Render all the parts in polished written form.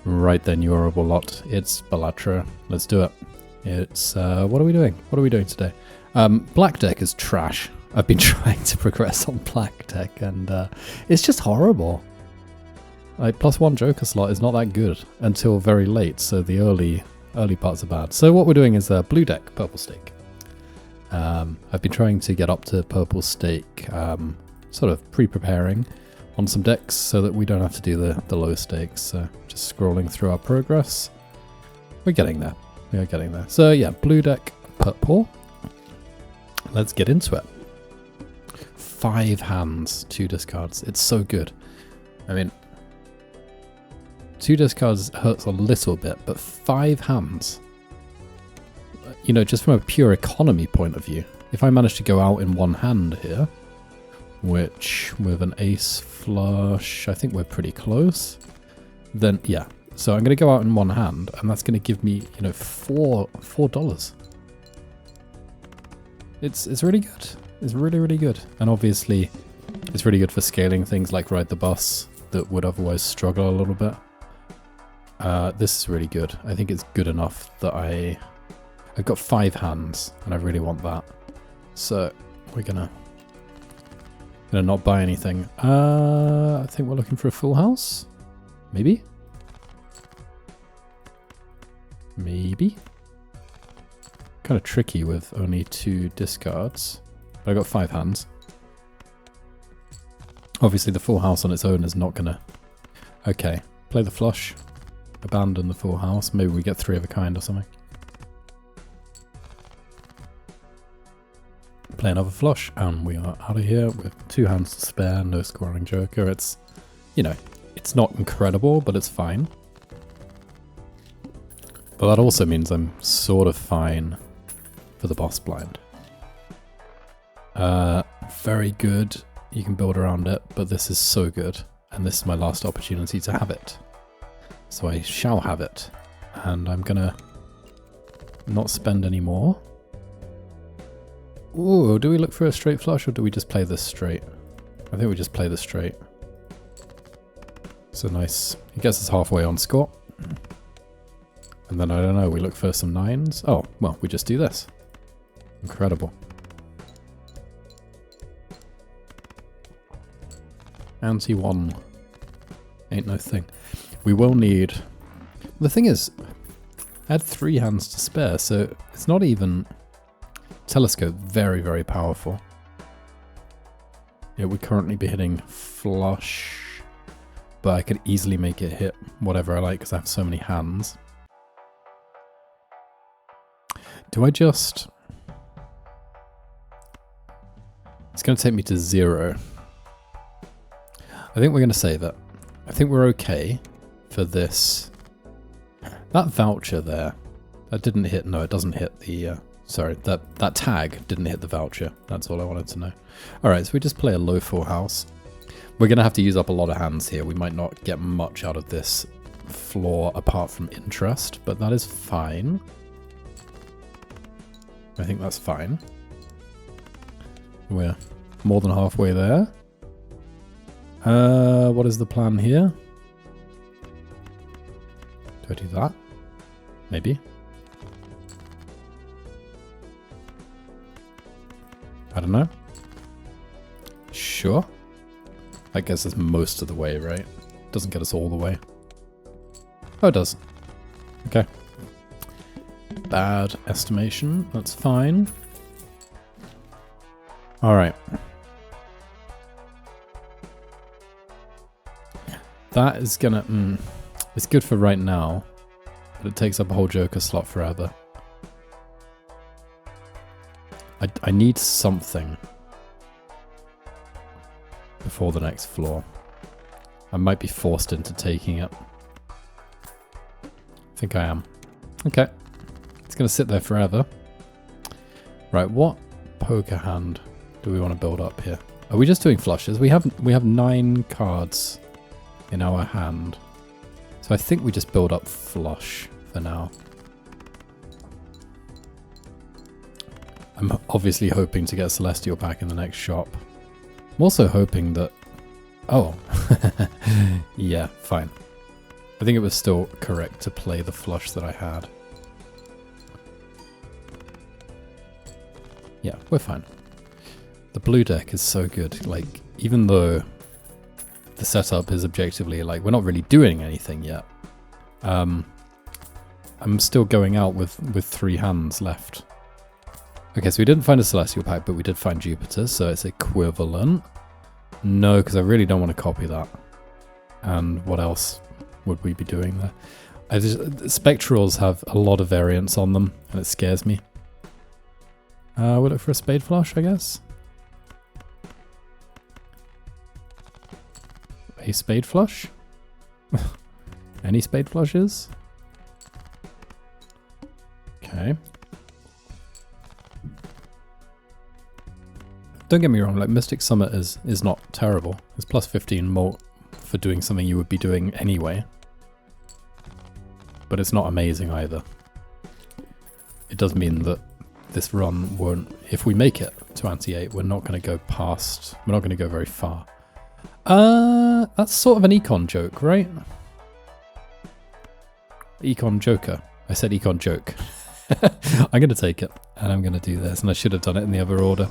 Right then, you horrible lot. It's Balatro. Let's do it. It's, what are we doing? What are we doing today? Black deck is trash. I've been trying to progress on black deck and it's just horrible. Like, +1 Joker slot is not that good until very late, so the early parts are bad. So what we're doing is blue deck, purple stake. I've been trying to get up to purple stake, sort of pre-preparing on some decks so that we don't have to do the low stakes. So just scrolling through our progress. We're getting there. We are getting there. So yeah, blue deck, purple. Let's get into it. 5 hands, 2 discards. It's so good. I mean, 2 discards hurts a little bit, but 5 hands. You know, just from a pure economy point of view, if I manage to go out in 1 hand here, which with an ace flush, I think we're pretty close, then yeah. So I'm going to go out in 1 hand, and that's going to give me, you know, $4. It's really good. It's really, really good. And obviously, it's really good for scaling things like Ride the Bus that would otherwise struggle a little bit. This is really good. I think it's good enough that I've got 5 hands, and I really want that. So we're gonna not buy anything. I think we're looking for a full house. Maybe. Maybe. Kind of tricky with only 2 discards. But I got 5 hands. Obviously the full house on its own is not gonna... Okay, play the flush. Abandon the full house. Maybe we get 3 of a kind or something. Play another flush, and we are out of here with 2 hands to spare, no scoring joker. It's, you know, it's not incredible, but it's fine. But that also means I'm sort of fine for the boss blind. Very good. You can build around it, but this is so good. And this is my last opportunity to have it. So I shall have it. And I'm gonna not spend any more. Ooh, do we look for a straight flush or do we just play this straight? I think we just play this straight. So nice. It gets us halfway on score. And then, I don't know, we look for some 9s. Oh, well, we just do this. Incredible. Anti-1. Ain't no thing. We will need... The thing is, I had 3 hands to spare, so it's not even... Telescope, very, very powerful. It would currently be hitting flush, but I could easily make it hit whatever I like because I have so many hands. Do I just... It's going to take me to 0. I think we're going to save it. I think we're okay for this. That voucher there, that didn't hit... No, it doesn't hit the... Sorry, that tag didn't hit the voucher. That's all I wanted to know. Alright, so we just play a low full house. We're going to have to use up a lot of hands here. We might not get much out of this floor apart from interest, but that is fine. I think that's fine. We're more than halfway there. What is the plan here? Do I do that? Maybe. I don't know. Sure. I guess it's most of the way, right? Doesn't get us all the way. Oh, it does. Okay. Bad estimation. That's fine. Alright. That is gonna... it's good for right now, but it takes up a whole joker slot forever. I need something before the next floor. I might be forced into taking it. I think I am. Okay. It's going to sit there forever. Right, what poker hand do we want to build up here? Are we just doing flushes? We have 9 cards in our hand. So I think we just build up flush for now. I'm obviously hoping to get Celestial back in the next shop. I'm also hoping that... Oh. Yeah, fine. I think it was still correct to play the flush that I had. Yeah, we're fine. The blue deck is so good. Like, even though the setup is objectively, like, we're not really doing anything yet. I'm still going out with 3 hands left. Okay, so we didn't find a Celestial Pack, but we did find Jupiter, so it's equivalent. No, because I really don't want to copy that. And what else would we be doing there? Spectrals have a lot of variants on them, and it scares me. We'll look for a Spade Flush, I guess. A Spade Flush? Any Spade Flushes? Okay. Don't get me wrong, like Mystic Summit is not terrible. It's plus 15 more for doing something you would be doing anyway. But it's not amazing either. It does mean that this run won't, if we make it to Ante-8, we're not going to go past, we're not going to go very far. That's sort of an econ joke, right? Econ Joker. I said econ joke. I'm going to take it, and I'm going to do this, and I should have done it in the other order.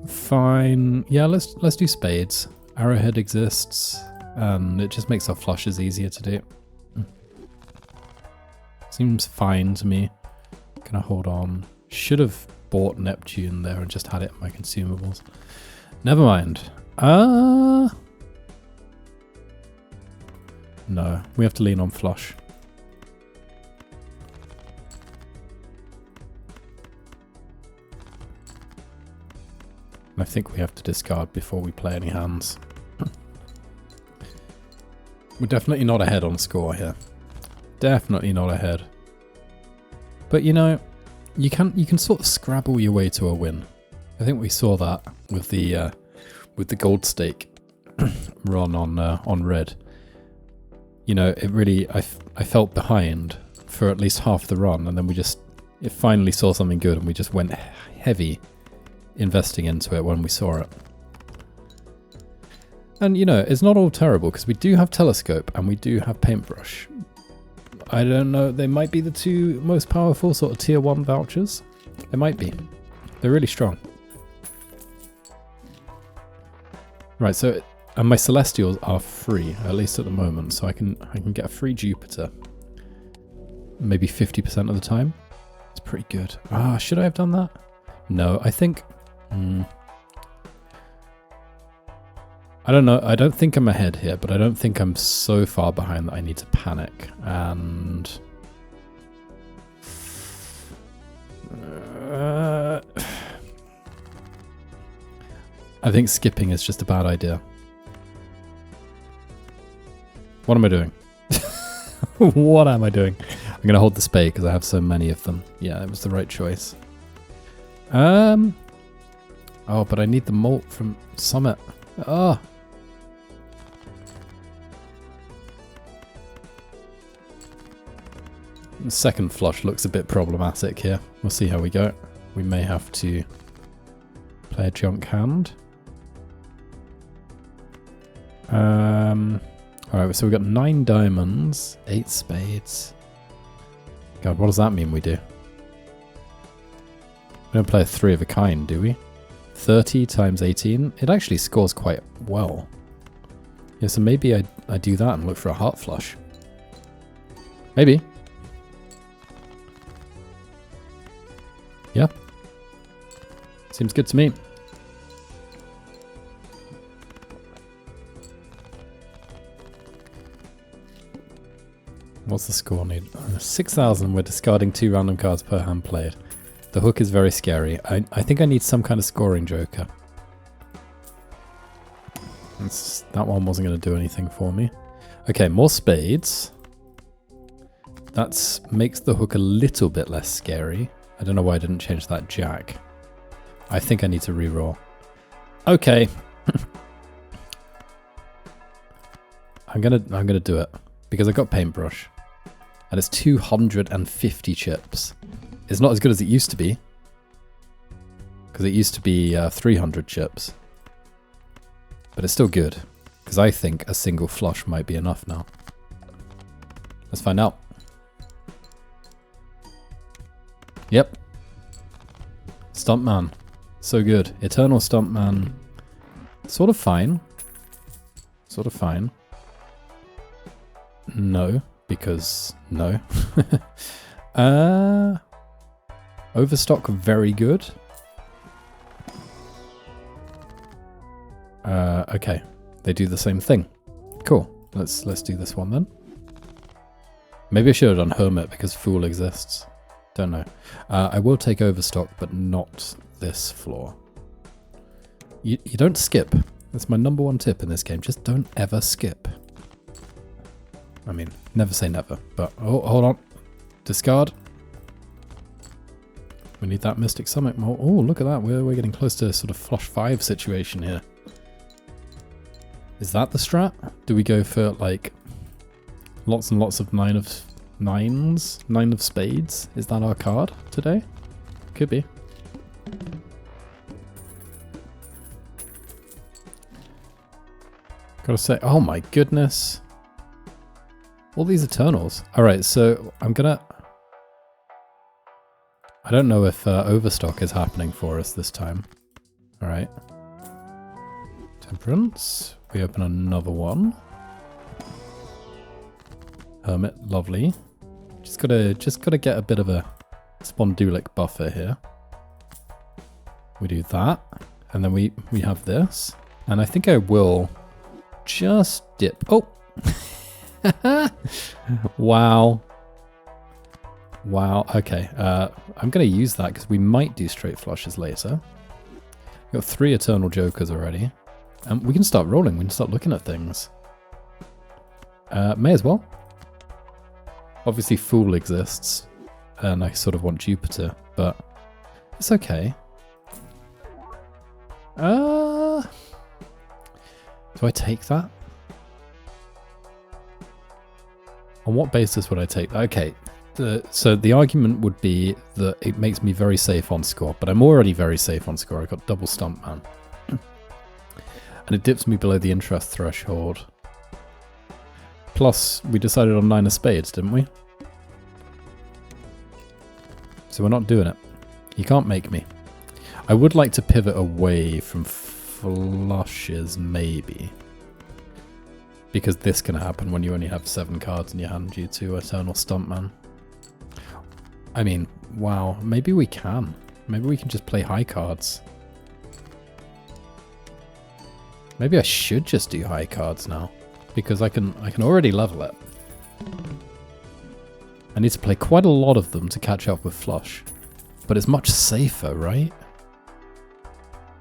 Fine. Yeah, let's do spades. Arrowhead exists, and it just makes our flushes easier to do. Seems fine to me. Gonna hold on. Should have bought Neptune there and just had it in my consumables. Never mind. No, we have to lean on flush. I think we have to discard before we play any hands. We're definitely not ahead on score here. Definitely not ahead. But you know, you can sort of scrabble your way to a win. I think we saw that with the gold stake run on red. You know, it really I felt behind for at least half the run, and then it finally saw something good, and we just went heavy investing into it when we saw it. And you know, it's not all terrible because we do have Telescope and we do have Paintbrush. I don't know, they might be the 2 most powerful sort of tier 1 vouchers. They might be. They're really strong. Right, so and my Celestials are free, at least at the moment, so I can get a free Jupiter. Maybe 50% of the time. It's pretty good. Should I have done that? No, I think I don't know. I don't think I'm ahead here, but I don't think I'm so far behind that I need to panic. And I think skipping is just a bad idea. What am I doing? What am I doing? I'm going to hold the spade because I have so many of them. Yeah, it was the right choice. Oh, but I need the malt from Summit. Oh. The second flush looks a bit problematic here. We'll see how we go. We may have to play a junk hand. Alright, so we've got 9 diamonds, 8 spades. God, what does that mean we do? We don't play a 3 of a kind, do we? 30 times 18? It actually scores quite well. Yeah, so maybe I do that and look for a heart flush. Maybe. Yeah. Seems good to me. What's the score need? 6,000. We're discarding 2 random cards per hand played. The hook is very scary. I think I need some kind of scoring joker. That one wasn't going to do anything for me. Okay, more spades. That makes the hook a little bit less scary. I don't know why I didn't change that jack. I think I need to reroll. Okay. I'm gonna do it because I got Paintbrush. And it's 250 chips. It's not as good as it used to be. Because it used to be 300 chips. But it's still good. Because I think a single flush might be enough now. Let's find out. Yep. Stuntman. So good. Eternal Stuntman. Sort of fine. Sort of fine. No, because no. Overstock, very good. Okay. They do the same thing. Cool. Let's do this one then. Maybe I should have done Hermit because Fool exists. Don't know. I will take Overstock, but not this floor. You don't skip. That's my number one tip in this game. Just don't ever skip. I mean, never say never, but... Oh, hold on. Discard. We need that Mystic Summit. Oh, look at that. We're getting close to sort of flush 5 situation here. Is that the strat? Do we go for, like, lots and lots of 9 of nines? 9 of spades? Is that our card today? Could be. Gotta say, oh my goodness. All these Eternals. Alright, so I'm gonna... I don't know if Overstock is happening for us this time. Alright. Temperance. We open another one. Hermit, lovely. Just gotta get a bit of a Spondulic buffer here. We do that. And then we have this. And I think I will just dip. Oh! Wow. Wow, okay. I'm going to use that because we might do straight flushes later. We've got 3 Eternal Jokers already. And we can start rolling. We can start looking at things. May as well. Obviously Fool exists. And I sort of want Jupiter, but it's okay. Do I take that? On what basis would I take that? Okay, so the argument would be that it makes me very safe on score, but I'm already very safe on score. I got double Stuntman. And it dips me below the interest threshold. Plus, we decided on 9 of spades, didn't we? So we're not doing it. You can't make me. I would like to pivot away from flushes, maybe. Because this can happen when you only have 7 cards in your hand due to Eternal Stuntman. I mean, wow, maybe we can. Maybe we can just play high cards. Maybe I should just do high cards now. Because I can already level it. I need to play quite a lot of them to catch up with flush. But it's much safer, right?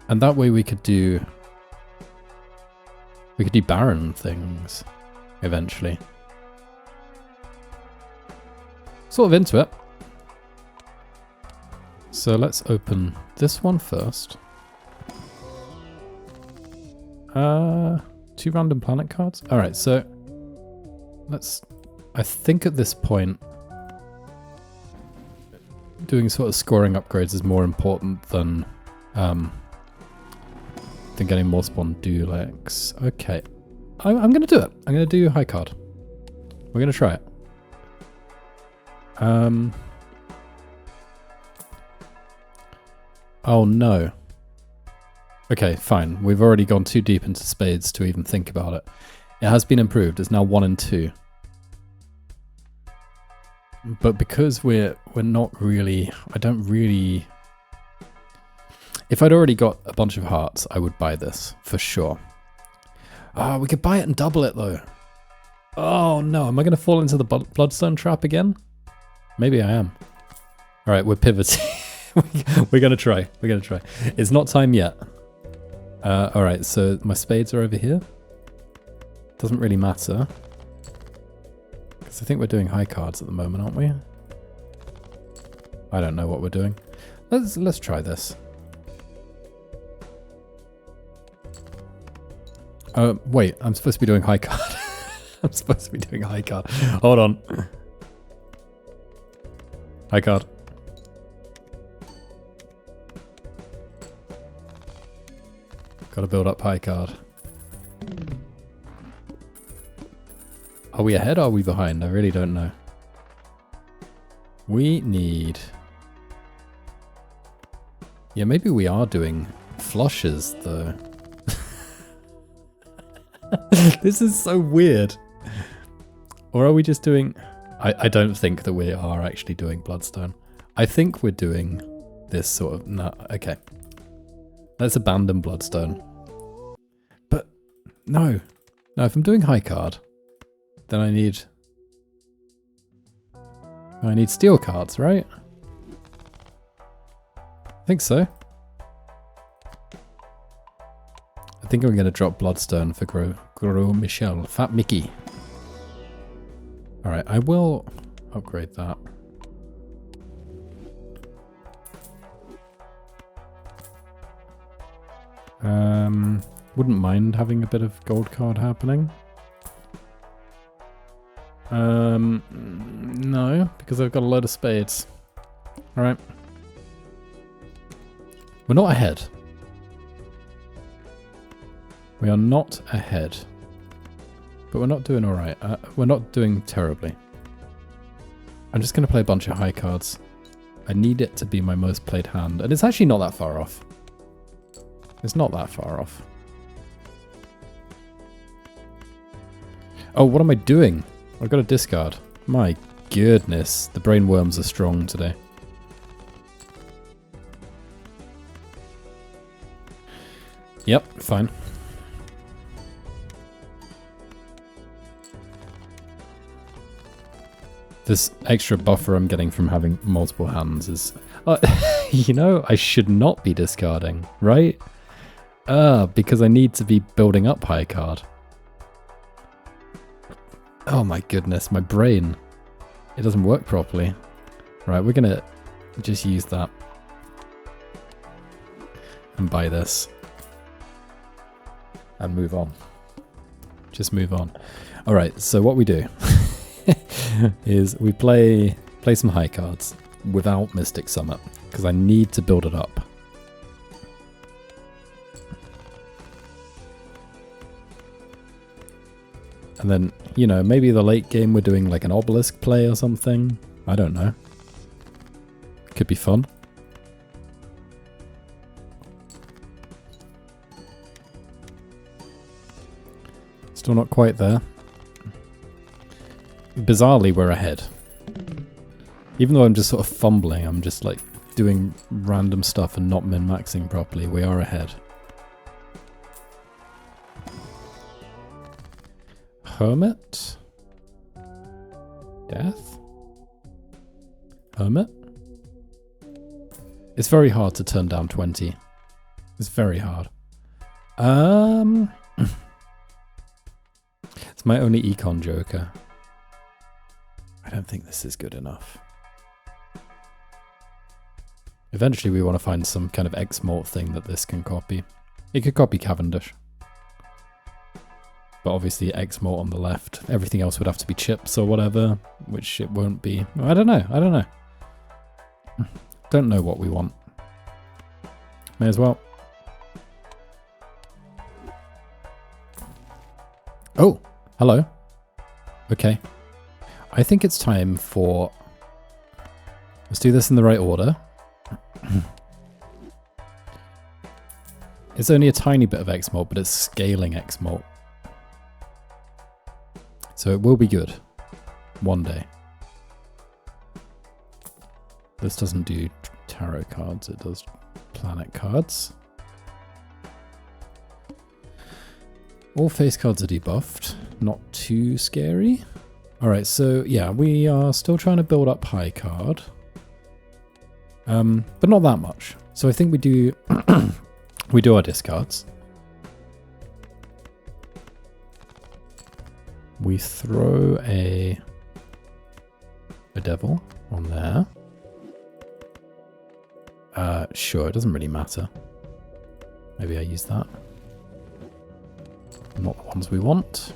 And that way we could do... We could do Baron things, eventually. Sort of into it. So let's open this one first. 2 random planet cards? Alright, so... Let's... I think at this point... Doing sort of scoring upgrades is more important than getting more Spondulics. Okay. I'm going to do it. I'm going to do high card. We're going to try it. Oh no. Okay, fine. We've already gone too deep into spades to even think about it. It has been improved. It's now 1 and 2. But because we're not really... I don't really... If I'd already got a bunch of hearts, I would buy this, for sure. Oh, we could buy it and double it, though. Oh, no. Am I going to fall into the Bloodstone trap again? Maybe I am. All right, we're pivoting. We're going to try. We're going to try. It's not time yet. All right, so my spades are over here. Doesn't really matter. Because I think we're doing high cards at the moment, aren't we? I don't know what we're doing. Let's try this. Wait, I'm supposed to be doing high card. I'm supposed to be doing high card. Hold on. High card. Gotta build up high card. Are we ahead or are we behind? I really don't know. We need... Yeah, maybe we are doing flushes, though. This is so weird. Or are we just doing... I don't think that we are actually doing Bloodstone. I think we're doing this sort of... No, okay. Let's abandon Bloodstone. But, no. No, if I'm doing high card, then I need steel cards, right? I think so. I think I'm going to drop Bloodstone for Gros Michel. Fat Mickey. Alright, I will upgrade that. Wouldn't mind having a bit of gold card happening. No, because I've got a load of spades. Alright. We're not ahead. We are not ahead. But we're not doing alright. We're not doing terribly. I'm just going to play a bunch of high cards. I need it to be my most played hand. And it's actually not that far off. It's not that far off. Oh, what am I doing? I've got a discard. My goodness. The brain worms are strong today. Yep, fine. This extra buffer I'm getting from having multiple hands is... you know, I should not be discarding, right? Because I need to be building up high card. Oh my goodness, my brain. It doesn't work properly. Right, we're gonna just use that. And buy this. And move on. Just move on. Alright, so what we do is we play some high cards without Mystic Summit, because I need to build it up. And then, you know, maybe the late game we're doing like an obelisk play or something. I don't know. Could be fun. Still not quite there. Bizarrely, we're ahead. Even though I'm just sort of fumbling, I'm just like doing random stuff and not min-maxing properly, we are ahead. Hermit? Death? Hermit? It's very hard to turn down 20. It's very hard. It's my only econ joker. I don't think this is good enough. Eventually we want to find some kind of X-Mort thing that this can copy. It could copy Cavendish. But obviously X-Mort on the left. Everything else would have to be chips or whatever, which it won't be. I don't know. I don't know. Don't know what we want. May as well. Oh, hello. Okay. I think it's time for... Let's do this in the right order. It's only a tiny bit of X-Mort, but it's scaling X-Mort. So it will be good. One day. This doesn't do tarot cards, it does planet cards. All face cards are debuffed. Not too scary. Alright, so yeah, we are still trying to build up high card. But not that much. So I think we do we do our discards. We throw a devil on there. Sure, it doesn't really matter. Maybe I use that. Not the ones we want.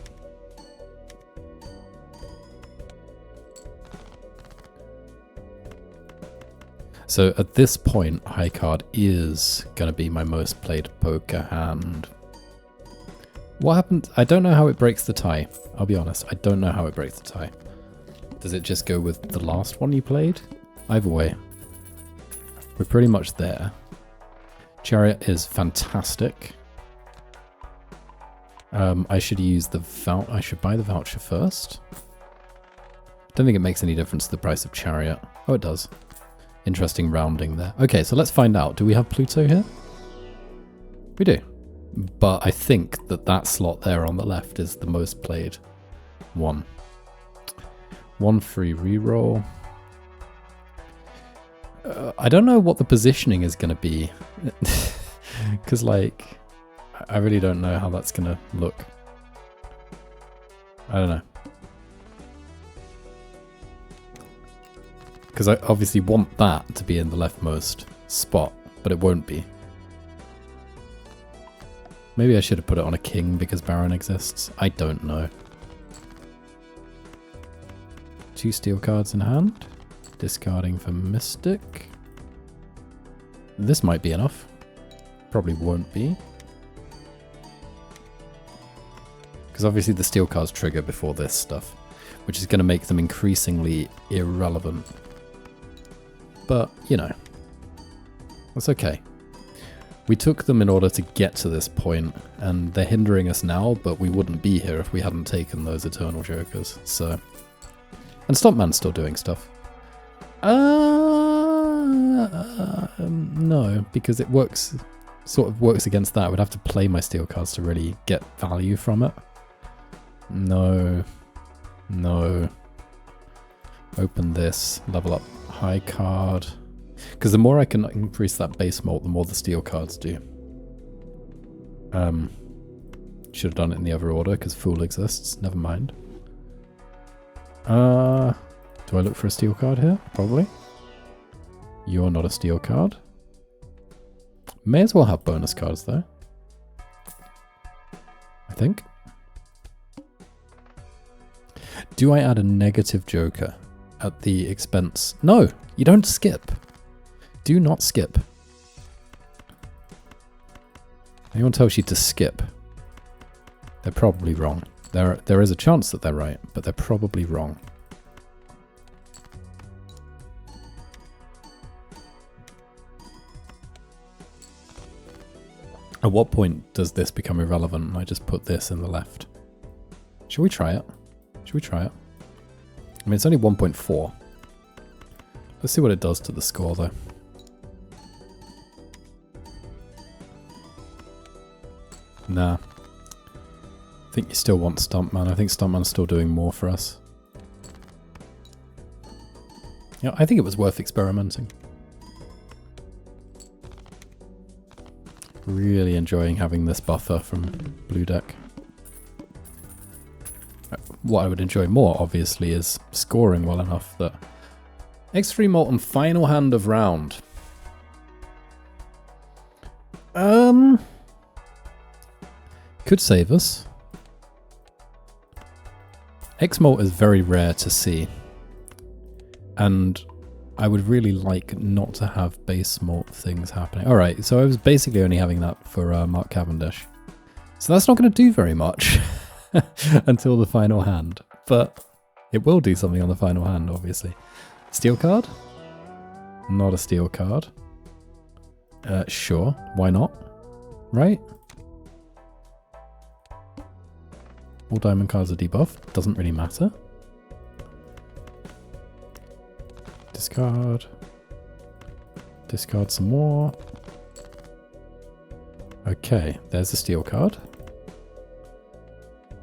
So at this point, high card is going to be my most played poker hand. What happened? I don't know how it breaks the tie. I'll be honest. I don't know how it breaks the tie. Does it just go with the last one you played? Either way, we're pretty much there. Chariot is fantastic. I should use the I should buy the voucher first. Don't think it makes any difference to the price of Chariot. Oh, it does. Interesting rounding there. Okay, so let's find out. Do we have Pluto here? We do. But I think that that slot there on the left is the most played one. One free reroll. I don't know what the positioning is going to be. Because, like, I really don't know how that's going to look. I don't know. Because I obviously want that to be in the leftmost spot, but it won't be. Maybe I should have put it on a king because Baron exists. I don't know. 2 steel cards in hand. Discarding for Mystic. This might be enough. Probably won't be. Because obviously the steel cards trigger before this stuff, which is going to make them increasingly irrelevant. But, you know, that's okay. We took them in order to get to this point, and they're hindering us now, but we wouldn't be here if we hadn't taken those Eternal Jokers, so... And Stompman's still doing stuff. No, because it works, sort of works against that. I would have to play my steel cards to really get value from it. No. No. Open this, level up high card. Because the more I can increase that base malt, the more the steel cards do. Should have done it in the other order, because Fool exists. Never mind. Do I look for a steel card here? Probably. You're not a steel card. May as well have bonus cards, though. I think. Do I add a negative joker at the expense? No, you don't skip. Do not skip. Anyone tells you to skip, they're probably wrong. There is a chance that they're right, but they're probably wrong. At what point does this become irrelevant and I just put this in the left? Should we try it? Should we try it? I mean, it's only 1.4. Let's see what it does to the score, though. Nah. I think you still want Stuntman. I think Stuntman's still doing more for us. Yeah, I think it was worth experimenting. Really enjoying having this buffer from Blue Deck. What I would enjoy more, obviously, is scoring well enough that... X3 Molten, final hand of round. Could save us. X-Molt is very rare to see. And I would really like not to have base malt things happening. Alright, so I was basically only having that for Mark Cavendish. So that's not going to do very much until the final hand. But it will do something on the final hand, obviously. Steel card? Not a steel card. Sure, why not? Right? All diamond cards are debuffed. Doesn't really matter. Discard. Discard some more. Okay, there's a steel card.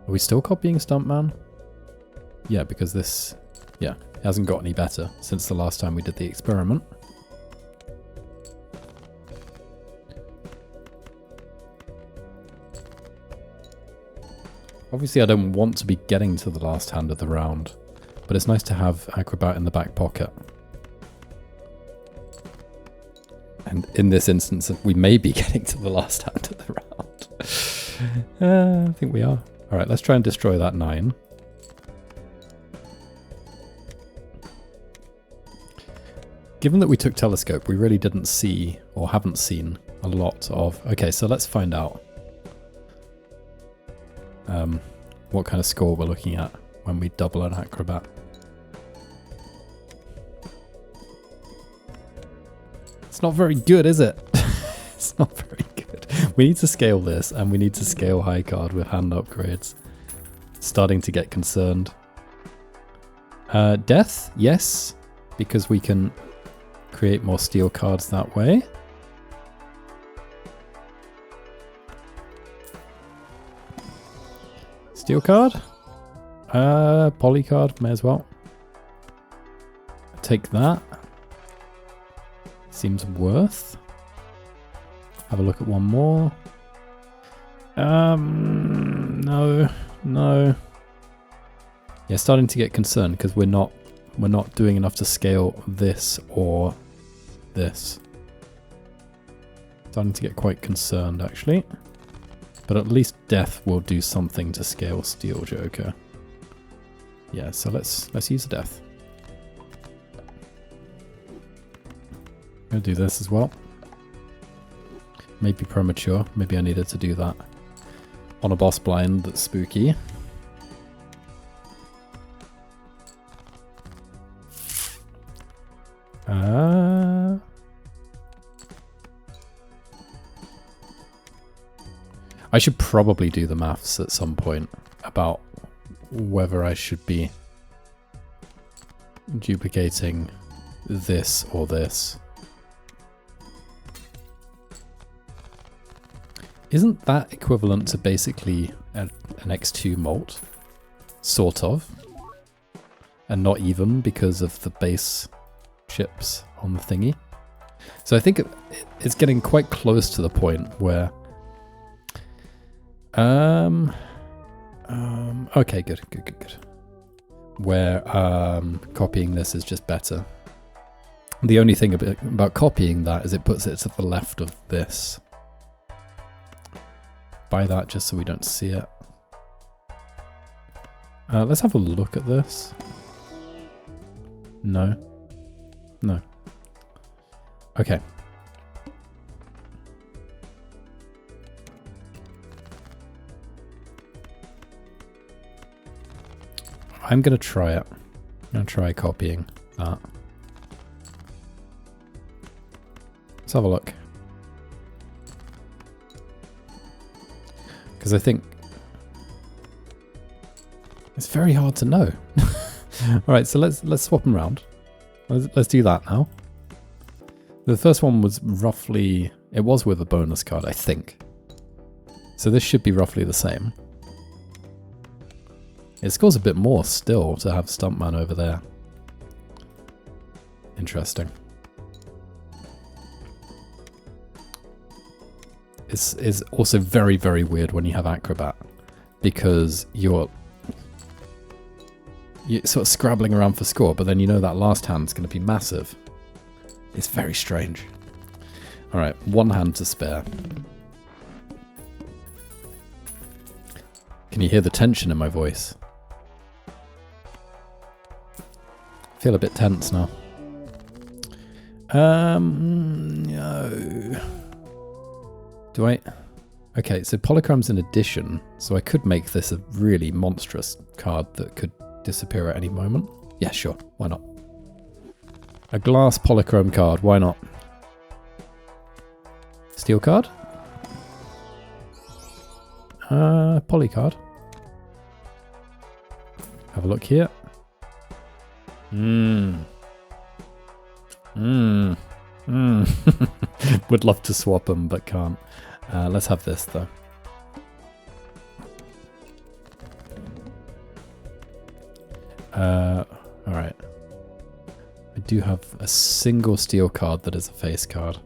Are we still copying Stuntman? Yeah, because this... Yeah, it hasn't got any better since the last time we did the experiment. Obviously I don't want to be getting to the last hand of the round, but it's nice to have Acrobat in the back pocket. And in this instance, we may be getting to the last hand of the round. I think we are. Alright, let's try and destroy that 9. Given that we took Telescope, we really didn't see, or haven't seen, a lot of... Okay, so let's find out. what kind of score we're looking at when we double an acrobat. It's not very good, is it? It's not very good. We need to scale this, and we need to scale high card with hand upgrades. Starting to get concerned. Death, yes, because we can create more steel cards that way. Steel card? Poly card, may as well. Take that. Seems worth. Have a look at one more. No. Yeah, starting to get concerned because we're not doing enough to scale this or this. Starting to get quite concerned actually. But at least death will do something to scale Steel Joker. Yeah, so let's use the death. I'm gonna do this as well. Maybe premature. Maybe I needed to do that on a boss blind that's spooky. I should probably do the maths at some point about whether I should be duplicating this or this. Isn't that equivalent to basically an X2 molt? Sort of. And not even because of the base chips on the thingy. So I think it's getting quite close to the point where... okay, good. Where copying this is just better. The only thing about copying that is it puts it to the left of this. Buy that just so we don't see it. Let's have a look at this. No. Okay. I'm going to try it. I'm going to try copying that. Let's have a look. Because I think it's very hard to know. All right, so let's swap them around. Let's do that now. The first one was roughly, it was with a bonus card, I think. So this should be roughly the same. It scores a bit more still to have Stuntman over there. Interesting. It's also very, very weird when you have Acrobat, because you're sort of scrabbling around for score, but then you know that last hand's going to be massive. It's very strange. All right, one hand to spare. Can you hear the tension in my voice? I feel a bit tense now. No. Do I? Okay, so Polychrome's an addition, so I could make this a really monstrous card that could disappear at any moment. Yeah, sure. Why not? A glass Polychrome card. Why not? Steel card? Poly card. Have a look here. Would love to swap them, but can't. Let's have this, though. Alright. I do have a single steel card that is a face card.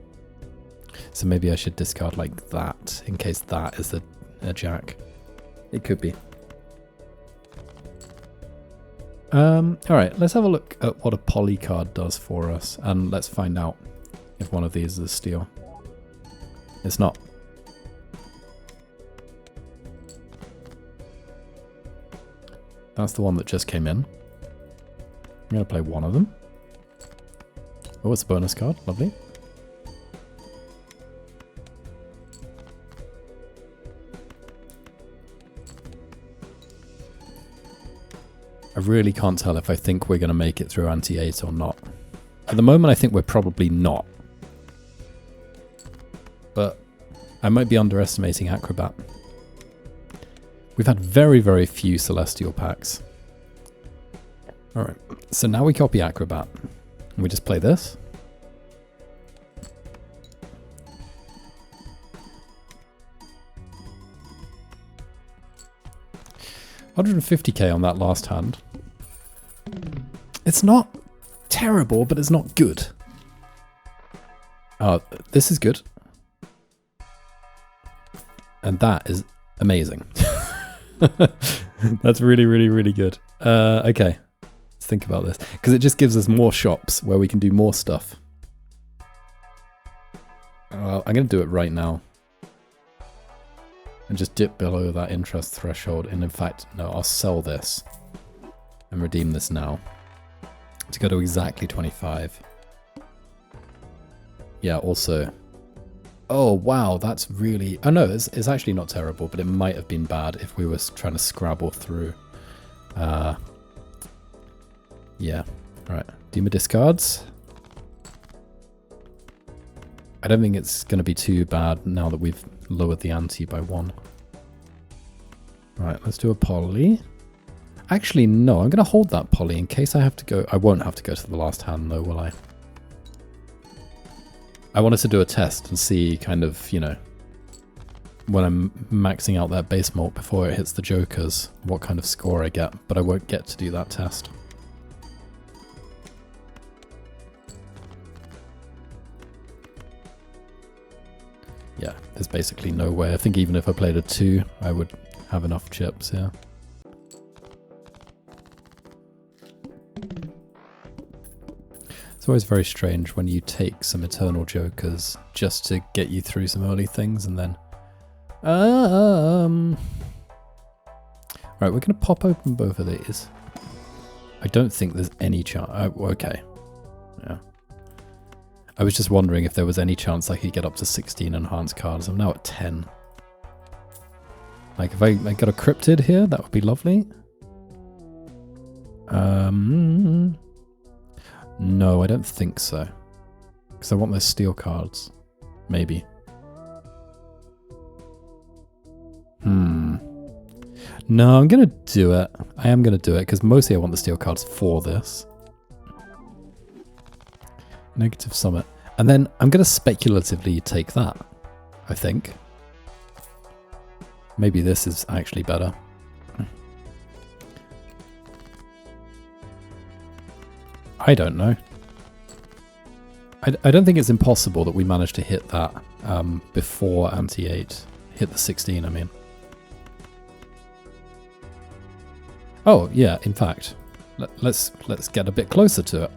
So maybe I should discard like that, in case that is a jack. It could be. Alright, let's have a look at what a poly card does for us, and let's find out if one of these is steel. It's not. That's the one that just came in. I'm going to play one of them. Oh, it's a bonus card. Lovely. really can't tell if I think we're going to make it through anti-8 or not. At the moment, I think we're probably not. But I might be underestimating Acrobat. We've had very, very few Celestial packs. Alright, so now we copy Acrobat. And we just play this. $150k on that last hand. It's not terrible, but it's not good. Oh, this is good. And that is amazing. That's really, really, really good. Okay, let's think about this. Because it just gives us more shops where we can do more stuff. I'm going to do it right now. And just dip below that interest threshold. And in fact, no, I'll sell this. And redeem this now. To go to exactly 25. Yeah, also... Oh, wow, that's really... Oh, no, it's actually not terrible, but it might have been bad if we were trying to scrabble through. Yeah, alright. Dima discards. I don't think it's going to be too bad now that we've lowered the ante by 1. Right, let's do a poly. Actually, no, I'm going to hold that poly in case I have to go... I won't have to go to the last hand, though, will I? I wanted to do a test and see kind of, you know, when I'm maxing out that base malt before it hits the jokers, what kind of score I get, but I won't get to do that test. Yeah, there's basically no way. I think even if I played a 2, I would have enough chips, yeah. It's always very strange when you take some Eternal Jokers just to get you through some early things and then... Right, we're going to pop open both of these. I don't think there's any chance... okay. Yeah. I was just wondering if there was any chance I could get up to 16 enhanced cards. I'm now at 10. Like, if I got a Cryptid here, that would be lovely. No, I don't think so. Because I want those steel cards. Maybe. No, I'm going to do it. I am going to do it, because mostly I want the steel cards for this. Negative Summit. And then I'm going to speculatively take that, I think. Maybe this is actually better. I don't know. I don't think it's impossible that we managed to hit that before anti-8. Hit the 16, I mean. Oh, yeah, in fact. Let's get a bit closer to it.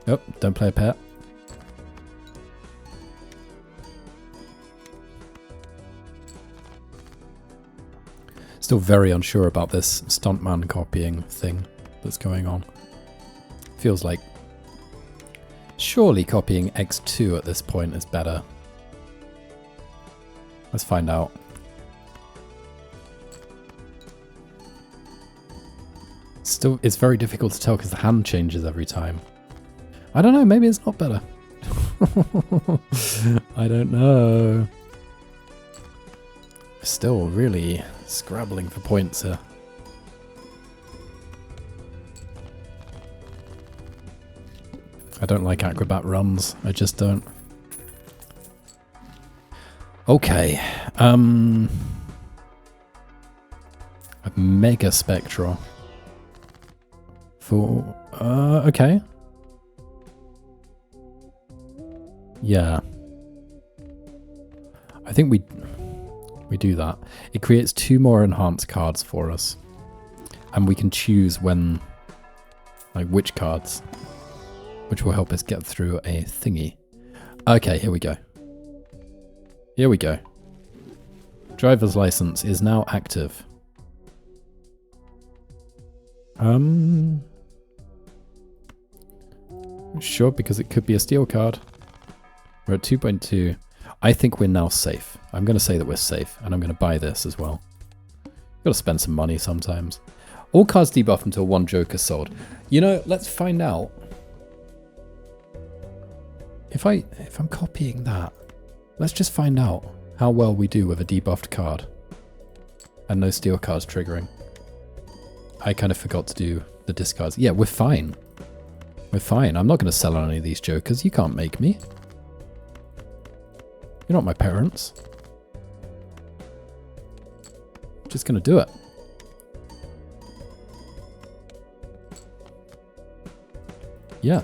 Oh, don't play a pet. Still very unsure about this stuntman copying thing that's going on. Feels like surely copying X2 at this point is better. Let's find out. Still, it's very difficult to tell because the hand changes every time. I don't know, maybe it's not better. I don't know. Still really scrabbling for points here. I don't like Acrobat runs. I just don't. Okay. A Mega Spectral. For... okay. Yeah. I think we do that. It creates 2 more enhanced cards for us. And we can choose when... like, which cards. Which will help us get through a thingy. Okay, here we go. Here we go. Driver's license is now active. Sure, because it could be a steel card. We're at 2.2. I think we're now safe. I'm going to say that we're safe, and I'm going to buy this as well. Got to spend some money sometimes. All cards debuff until one Joker sold. You know, let's find out. If I'm copying that, let's just find out how well we do with a debuffed card. And no steel cards triggering. I kind of forgot to do the discards. Yeah, we're fine. We're fine. I'm not going to sell on any of these Jokers. You can't make me. You're not my parents. Just going to do it. Yeah.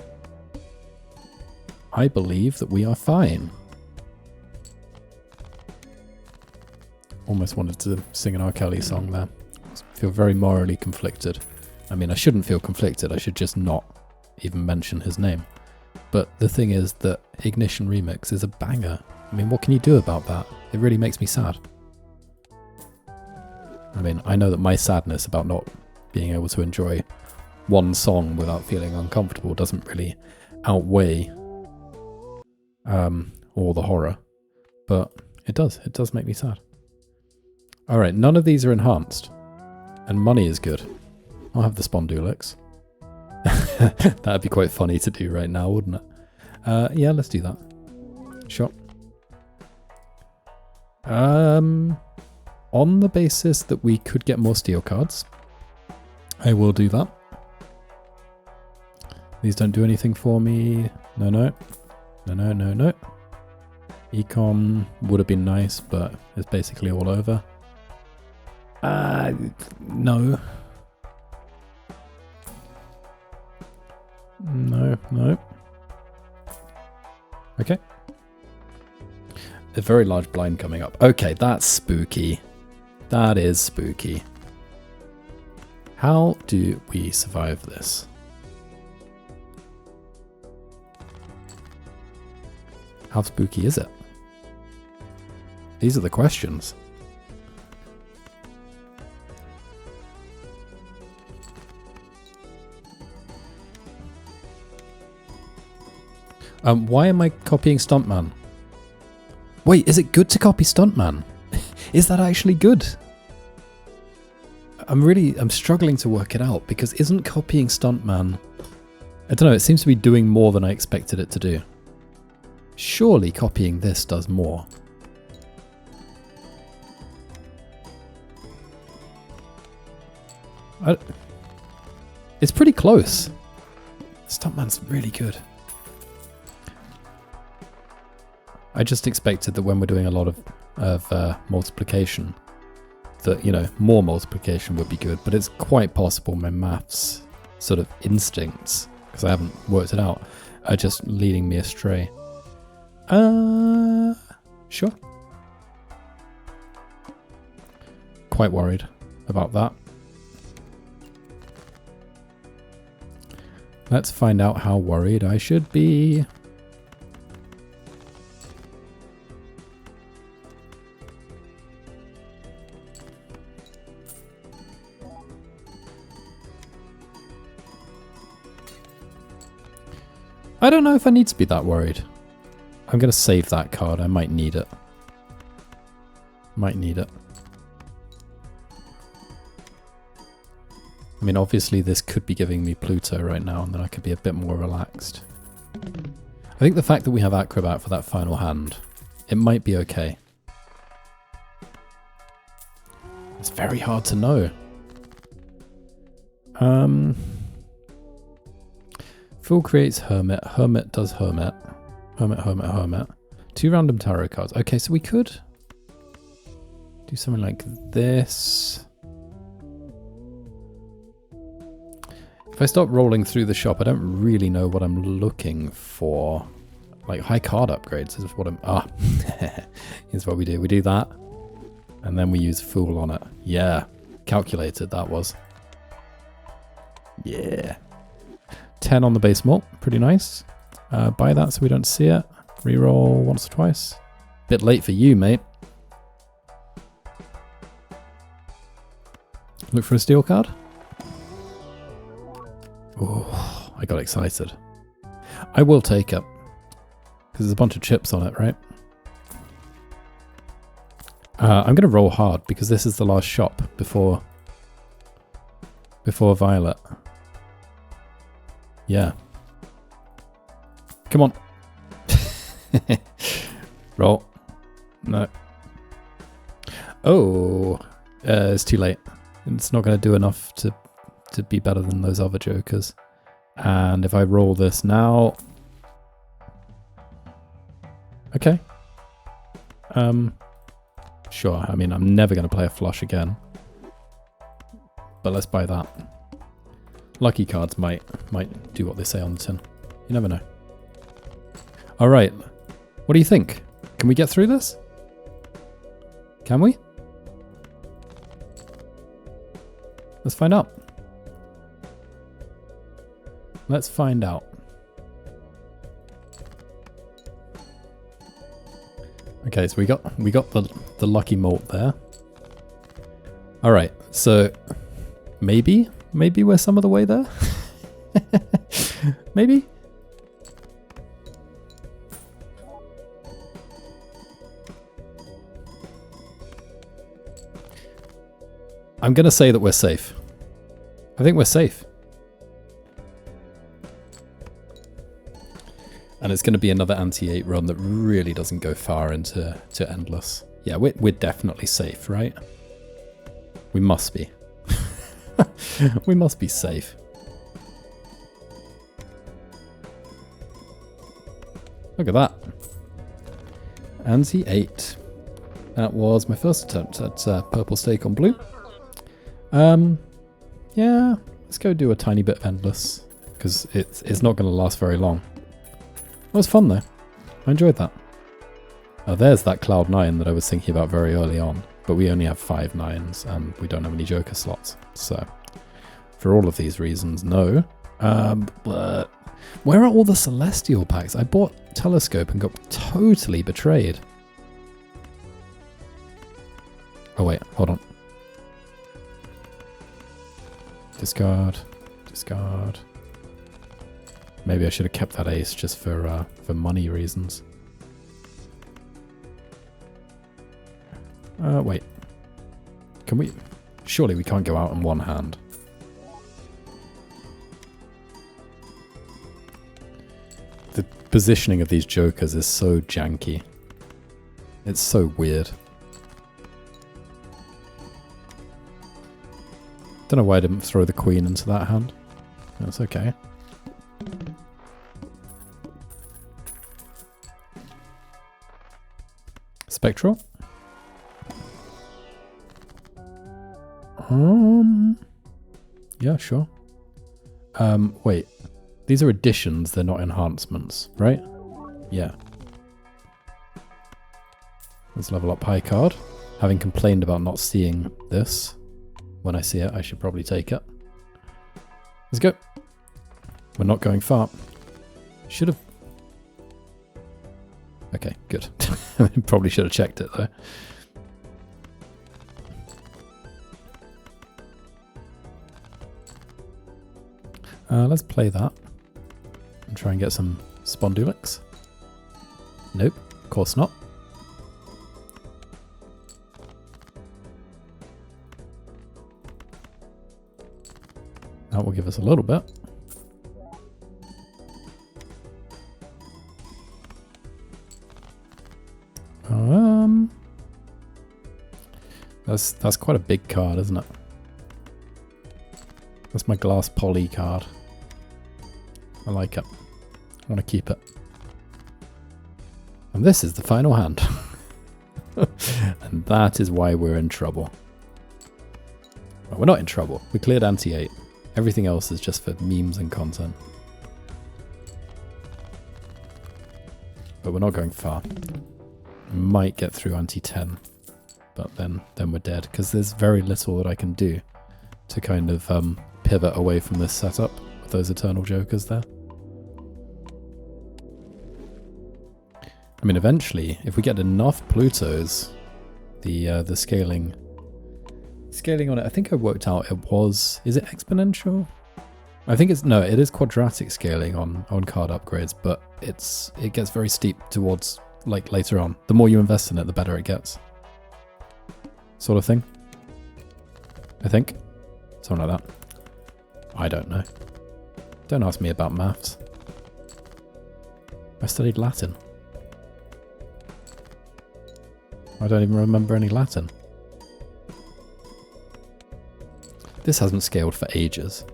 I believe that we are fine. Almost wanted to sing an R. Kelly song there. I feel very morally conflicted. I mean, I shouldn't feel conflicted. I should just not even mention his name. But the thing is that Ignition Remix is a banger. I mean, what can you do about that? It really makes me sad. I mean, I know that my sadness about not being able to enjoy one song without feeling uncomfortable doesn't really outweigh all the horror. But it does make me sad. Alright, none of these are enhanced. And money is good. I'll have the Spondulix. That'd be quite funny to do right now, wouldn't it? Yeah, let's do that. Sure. On the basis that we could get more steel cards, I will do that. These don't do anything for me. No, no. No, no, no, no. Econ would have been nice, but it's basically all over. No. No, no. Okay. A very large blind coming up. Okay, that's spooky. That is spooky. How do we survive this? How spooky is it? These are the questions. Why am I copying Stuntman? Wait, is it good to copy Stuntman? Is that actually good? I'm struggling to work it out, because isn't copying Stuntman... I don't know, it seems to be doing more than I expected it to do. Surely copying this does more. It's pretty close. Stuntman's really good. I just expected that when we're doing a lot of multiplication, that, you know, more multiplication would be good, but it's quite possible my maths sort of instincts, because I haven't worked it out, are just leading me astray. Sure. Quite worried about that. Let's find out how worried I should be. I don't know if I need to be that worried. I'm going to save that card. I might need it. Might need it. I mean, obviously this could be giving me Pluto right now, and then I could be a bit more relaxed. I think the fact that we have Acrobat for that final hand, it might be okay. It's very hard to know. Fool creates Hermit. Hermit does Hermit. Hermit, Hermit, Hermit. 2 random tarot cards. Okay, so we could do something like this. If I start rolling through the shop, I don't really know what I'm looking for. Like high card upgrades is what I'm... Ah, here's what we do. We do that, and then we use Fool on it. Yeah, calculated that was. Yeah. 10 on the base mult, pretty nice. Buy that so we don't see it. Reroll once or twice. Bit late for you, mate. Look for a steel card. Oh, I got excited. I will take it, because there's a bunch of chips on it, right? I'm going to roll hard, because this is the last shop before before violet. Yeah. Come on. Roll. No. Oh, it's too late. It's not going to do enough to be better than those other jokers. And if I roll this now... Okay. Sure, I mean, I'm never going to play a flush again. But let's buy that. Lucky cards might do what they say on the tin. You never know. Alright. What do you think? Can we get through this? Can we? Let's find out. Let's find out. Okay, so we got the lucky malt there. All right, so maybe we're some of the way there. Maybe. I'm gonna say that we're safe. I think we're safe. And it's going to be another anti-8 run that really doesn't go far into endless. Yeah, we're definitely safe, right? We must be. We must be safe. Look at that. Anti-8. That was my first attempt at purple stake on blue. Yeah, let's go do a tiny bit of endless, because it's not going to last very long. It was fun though. I enjoyed that. Oh, there's that cloud 9 that I was thinking about very early on, but we only have 5 9s and we don't have any joker slots. So, for all of these reasons, no. But where are all the celestial packs? I bought Telescope and got totally betrayed. Oh wait, hold on. Discard, discard. Maybe I should have kept that ace just for money reasons. Wait. Can we... Surely we can't go out in one hand. The positioning of these jokers is so janky. It's so weird. Don't know why I didn't throw the queen into that hand. That's okay. Spectral. Yeah, sure. Wait. These are additions, they're not enhancements, right? Yeah. Let's level up high card. Having complained about not seeing this, when I see it, I should probably take it. Let's go. We're not going far. Should have... Okay, good. Probably should have checked it though. Let's play that and try and get some Spondulix. Nope, of course not. That will give us a little bit. That's quite a big card, isn't it? That's my glass poly card. I like it. I want to keep it. And this is the final hand. And that is why we're in trouble. Well, we're not in trouble. We cleared anti-8. Everything else is just for memes and content. But we're not going far. We might get through anti-10. But then we're dead. Because there's very little that I can do to kind of pivot away from this setup with those Eternal Jokers there. I mean, eventually, if we get enough Plutos, the scaling on it, I think I worked out it was, is it exponential? I think it's, no, it is quadratic scaling on card upgrades, but it gets very steep towards, like, later on. The more you invest in it, the better it gets. Sort of thing. I think. Something like that. I don't know. Don't ask me about maths. I studied Latin. I don't even remember any Latin. This hasn't scaled for ages.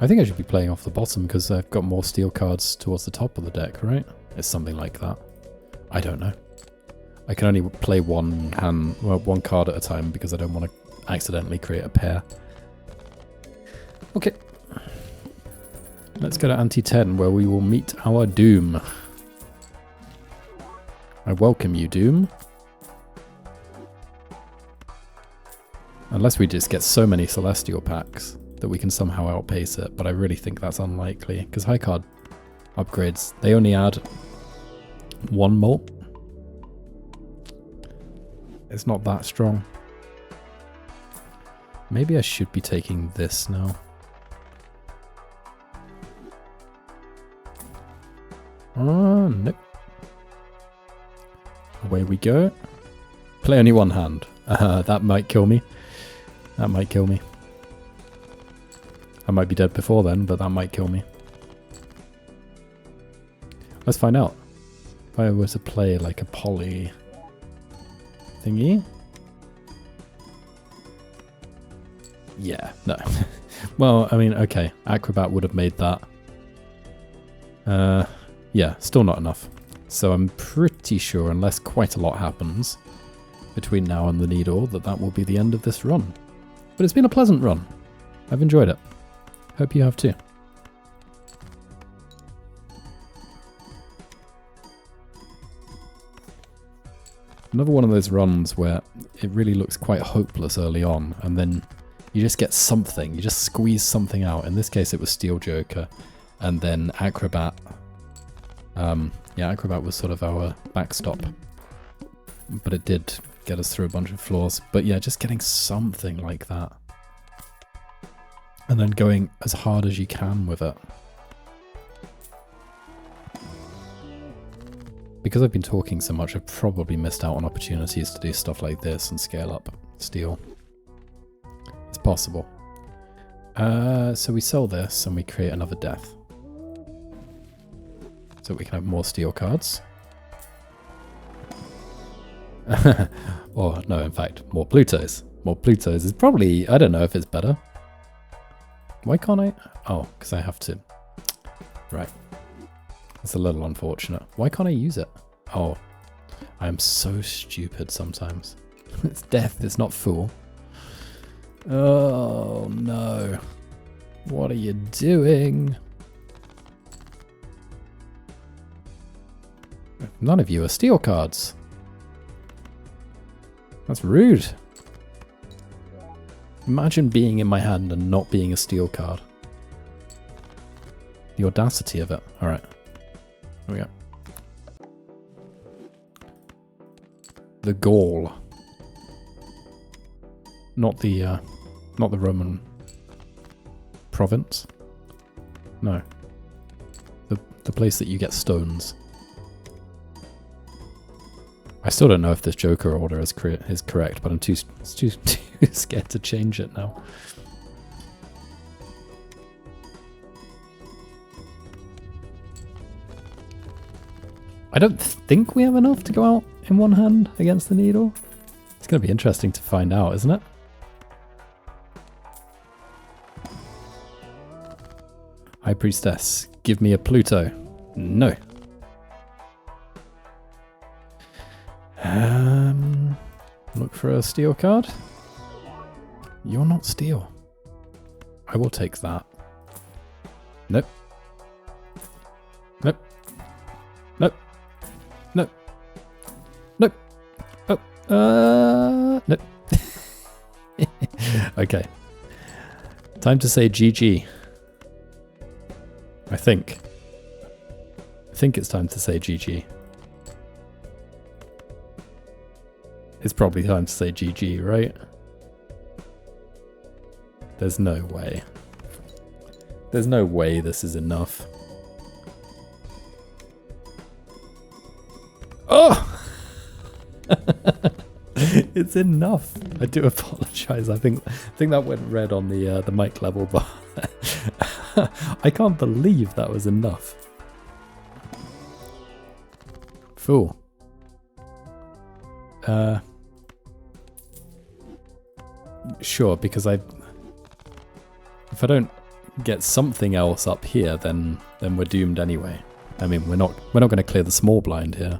I think I should be playing off the bottom because I've got more steel cards towards the top of the deck, right? It's something like that. I don't know. I can only play one card at a time because I don't want to accidentally create a pair. Okay. Let's go to ante 10 where we will meet our doom. I welcome you, Doom. Unless we just get so many Celestial packs that we can somehow outpace it, but I really think that's unlikely, because high card upgrades, they only add one molt. It's not that strong. Maybe I should be taking this now. Oh, nope. Away we go. Play only one hand. That might kill me. That might kill me. I might be dead before then, but that might kill me. Let's find out. If I were to play like a poly thingy. Yeah, no. Well, I mean, okay. Acrobat would have made that. Yeah, still not enough. So I'm pretty sure, unless quite a lot happens between now and the Needle, that will be the end of this run. But it's been a pleasant run. I've enjoyed it. Hope you have too. Another one of those runs where it really looks quite hopeless early on, and then you just get something. You just squeeze something out. In this case, it was Steel Joker, and then Acrobat. Yeah, Acrobat was sort of our backstop, but it did get us through a bunch of flaws. But yeah, just getting something like that. And then going as hard as you can with it. Because I've been talking so much, I've probably missed out on opportunities to do stuff like this and scale up steel. It's possible. So we sell this and we create another death. So we can have more steel cards. Or no, in fact, more Plutos. More Plutos is probably, I don't know if it's better. Why can't I? Oh, because I have to. Right. That's a little unfortunate. Why can't I use it? Oh, I am so stupid sometimes. It's death, it's not fool. Oh no. What are you doing? None of you are steel cards. That's rude. Imagine being in my hand and not being a steel card. The audacity of it. Alright. Here we go. The Gaul. Not the Roman province. No. The place that you get stones. I still don't know if this Joker order is correct, but I'm too scared to change it now. I don't think we have enough to go out in one hand against the Needle. It's going to be interesting to find out, isn't it? High Priestess, give me a Pluto. No. Look for a steel card. You're not steel. I will take that. Nope. Nope. Nope. Nope. Nope. Oh. Nope. Okay. Time to say GG. I think it's time to say GG. It's probably time to say GG, right? There's no way. There's no way this is enough. It's enough. I do apologize. I think that went red on the mic level, but I can't believe that was enough. Fool. Sure, because if I don't get something else up here, then we're doomed anyway. I mean, we're not going to clear the small blind here.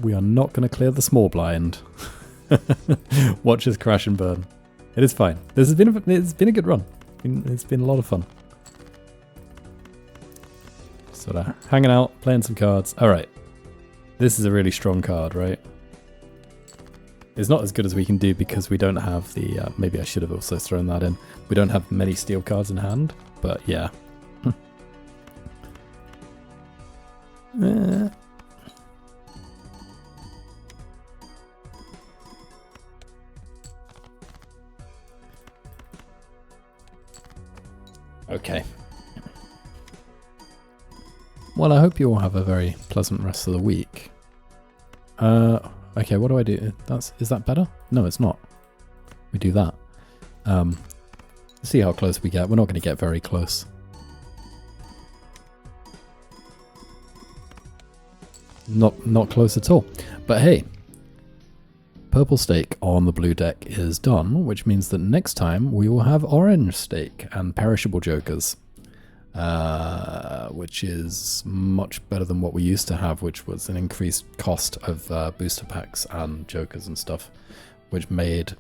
We are not going to clear the small blind. Watch us crash and burn. It is fine. It's been a good run. It's been a lot of fun. Sort of hanging out, playing some cards. All right. This is a really strong card, right? It's not as good as we can do because we don't have the... maybe I should have also thrown that in. We don't have many steel cards in hand, but yeah. Okay. Well, I hope you all have a very pleasant rest of the week. Okay, what do I do? Is that better? No, it's not. We do that. See how close we get. We're not going to get very close. Not close at all. But hey, purple stake on the blue deck is done, which means that next time we will have orange stake and perishable jokers. Which is much better than what we used to have, which was an increased cost of booster packs and jokers and stuff, which made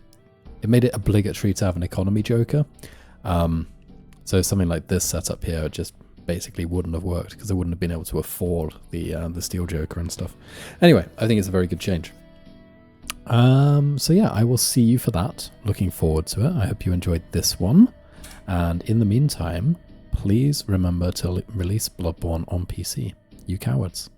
it obligatory to have an economy joker. So something like this setup here just basically wouldn't have worked because I wouldn't have been able to afford the steel joker and stuff. Anyway, I think it's a very good change. So yeah, I will see you for that. Looking forward to it. I hope you enjoyed this one, and in the meantime, please remember to release Bloodborne on PC, you cowards.